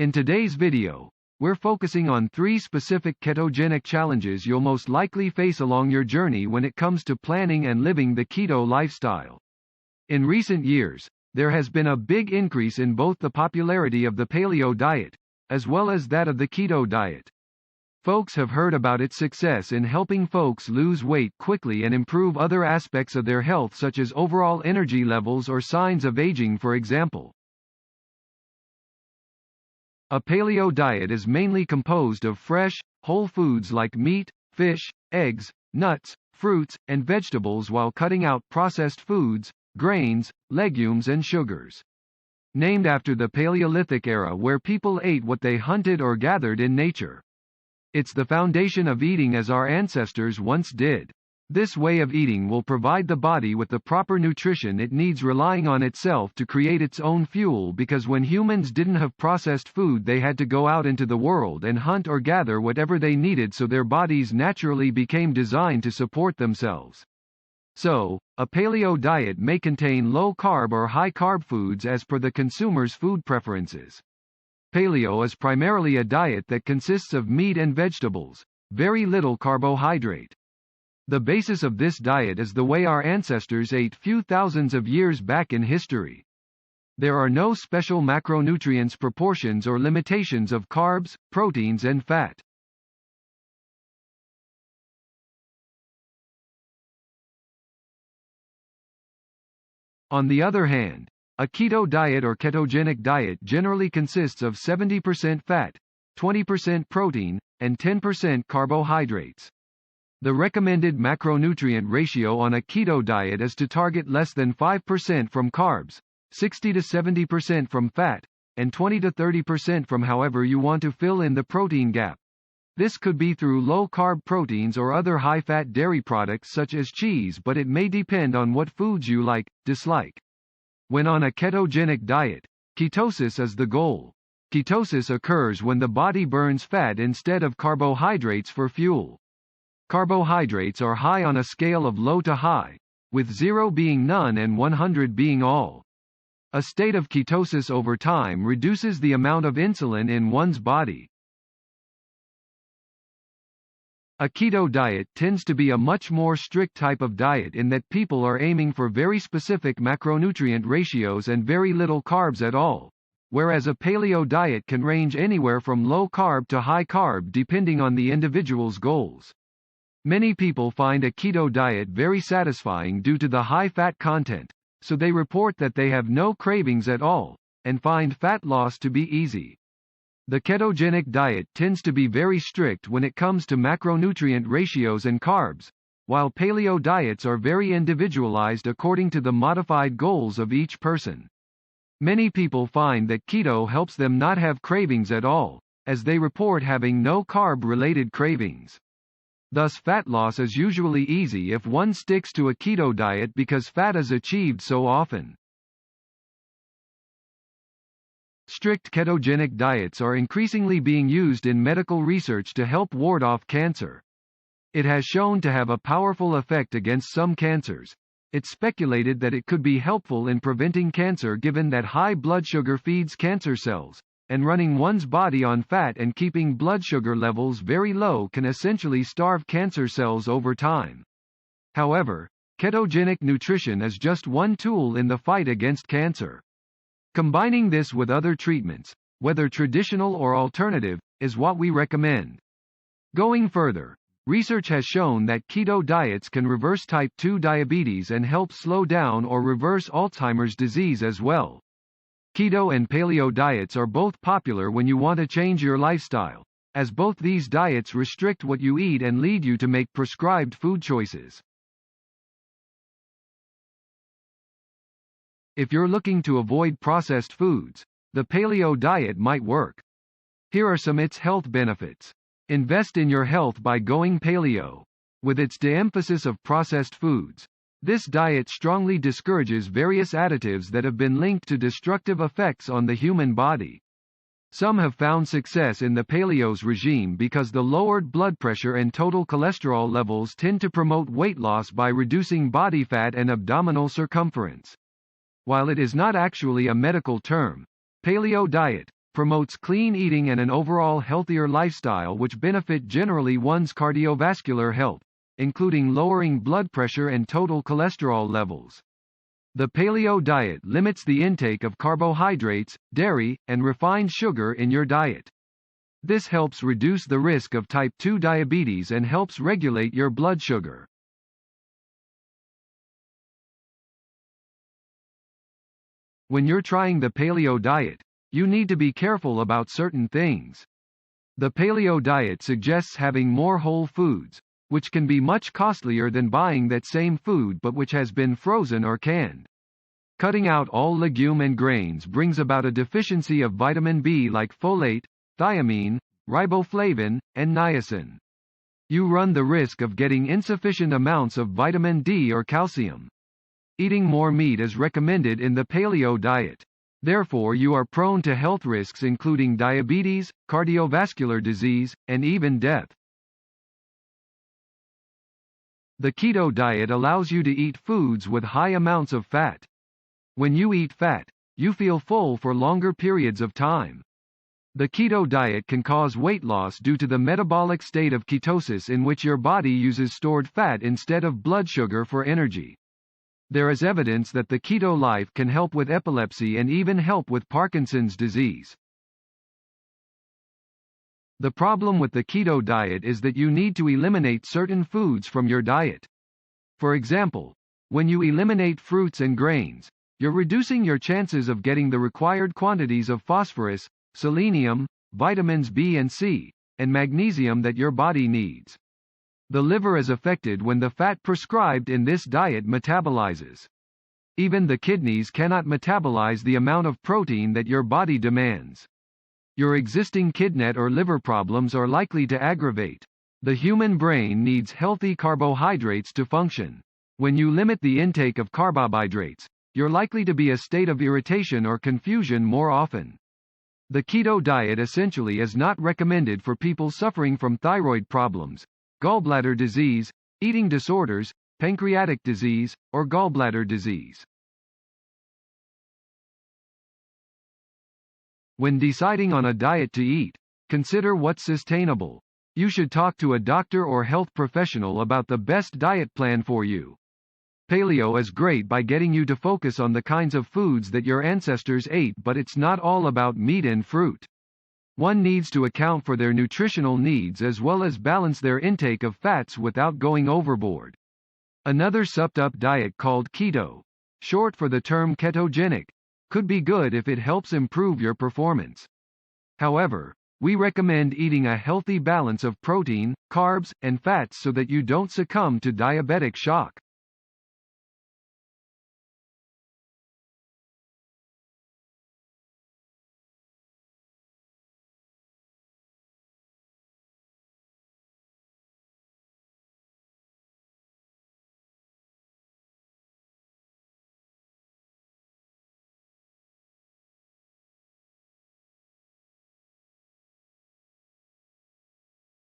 In today's video, we're focusing on 3 specific ketogenic challenges you'll most likely face along your journey when it comes to planning and living the keto lifestyle. In recent years, there has been a big increase in both the popularity of the paleo diet, as well as that of the keto diet. Folks have heard about its success in helping folks lose weight quickly and improve other aspects of their health such as overall energy levels or signs of aging, for example. A paleo diet is mainly composed of fresh, whole foods like meat, fish, eggs, nuts, fruits, and vegetables while cutting out processed foods, grains, legumes and sugars. Named after the Paleolithic era where people ate what they hunted or gathered in nature. It's the foundation of eating as our ancestors once did. This way of eating will provide the body with the proper nutrition it needs, relying on itself to create its own fuel, because when humans didn't have processed food they had to go out into the world and hunt or gather whatever they needed, so their bodies naturally became designed to support themselves. So, a paleo diet may contain low-carb or high-carb foods as per the consumer's food preferences. Paleo is primarily a diet that consists of meat and vegetables, very little carbohydrate. The basis of this diet is the way our ancestors ate few thousands of years back in history. There are no special macronutrients proportions or limitations of carbs, proteins and fat. On the other hand, a keto diet or ketogenic diet generally consists of 70% fat, 20% protein, and 10% carbohydrates. The recommended macronutrient ratio on a keto diet is to target less than 5% from carbs, 60 to 70% from fat, and 20 to 30% from however you want to fill in the protein gap. This could be through low-carb proteins or other high-fat dairy products such as cheese, but it may depend on what foods you like, dislike. When on a ketogenic diet, ketosis is the goal. Ketosis occurs when the body burns fat instead of carbohydrates for fuel. Carbohydrates are high on a scale of low to high, with 0 being none and 100 being all. A state of ketosis over time reduces the amount of insulin in one's body. A keto diet tends to be a much more strict type of diet in that people are aiming for very specific macronutrient ratios and very little carbs at all, whereas a paleo diet can range anywhere from low carb to high carb depending on the individual's goals. Many people find a keto diet very satisfying due to the high fat content, so they report that they have no cravings at all, and find fat loss to be easy. The ketogenic diet tends to be very strict when it comes to macronutrient ratios and carbs, while paleo diets are very individualized according to the modified goals of each person. Many people find that keto helps them not have cravings at all, as they report having no carb-related cravings. Thus fat loss is usually easy if one sticks to a keto diet because fat is achieved so often. Strict ketogenic diets are increasingly being used in medical research to help ward off cancer. It has shown to have a powerful effect against some cancers. It's speculated that it could be helpful in preventing cancer given that high blood sugar feeds cancer cells, and running one's body on fat and keeping blood sugar levels very low can essentially starve cancer cells over time. However, ketogenic nutrition is just one tool in the fight against cancer. Combining this with other treatments, whether traditional or alternative, is what we recommend. Going further, research has shown that keto diets can reverse type 2 diabetes and help slow down or reverse Alzheimer's disease as well. Keto and paleo diets are both popular when you want to change your lifestyle, as both these diets restrict what you eat and lead you to make prescribed food choices. If you're looking to avoid processed foods, the paleo diet might work. Here are some its health benefits. Invest in your health by going paleo. With its de-emphasis of processed foods, this diet strongly discourages various additives that have been linked to destructive effects on the human body. Some have found success in the paleo's regime because the lowered blood pressure and total cholesterol levels tend to promote weight loss by reducing body fat and abdominal circumference. While it is not actually a medical term, paleo diet, promotes clean eating and an overall healthier lifestyle which benefit generally one's cardiovascular health, including lowering blood pressure and total cholesterol levels. The paleo diet limits the intake of carbohydrates, dairy, and refined sugar in your diet. This helps reduce the risk of type 2 diabetes and helps regulate your blood sugar. When you're trying the paleo diet, you need to be careful about certain things. The paleo diet suggests having more whole foods, which can be much costlier than buying that same food but which has been frozen or canned. Cutting out all legume and grains brings about a deficiency of vitamin B like folate, thiamine, riboflavin, and niacin. You run the risk of getting insufficient amounts of vitamin D or calcium. Eating more meat is recommended in the paleo diet. Therefore, you are prone to health risks including diabetes, cardiovascular disease, and even death. The keto diet allows you to eat foods with high amounts of fat. When you eat fat, you feel full for longer periods of time. The keto diet can cause weight loss due to the metabolic state of ketosis in which your body uses stored fat instead of blood sugar for energy. There is evidence that the keto life can help with epilepsy and even help with Parkinson's disease. The problem with the keto diet is that you need to eliminate certain foods from your diet. For example, when you eliminate fruits and grains, you're reducing your chances of getting the required quantities of phosphorus, selenium, vitamins B and C, and magnesium that your body needs. The liver is affected when the fat prescribed in this diet metabolizes. Even the kidneys cannot metabolize the amount of protein that your body demands. Your existing kidney or liver problems are likely to aggravate. The human brain needs healthy carbohydrates to function. When you limit the intake of carbohydrates, you're likely to be a state of irritation or confusion more often. The keto diet essentially is not recommended for people suffering from thyroid problems, gallbladder disease, eating disorders, pancreatic disease, or gallbladder disease. When deciding on a diet to eat, consider what's sustainable. You should talk to a doctor or health professional about the best diet plan for you. Paleo is great by getting you to focus on the kinds of foods that your ancestors ate, but it's not all about meat and fruit. One needs to account for their nutritional needs as well as balance their intake of fats without going overboard. Another supped-up diet called keto, short for the term ketogenic, could be good if it helps improve your performance. However, we recommend eating a healthy balance of protein, carbs, and fats so that you don't succumb to diabetic shock.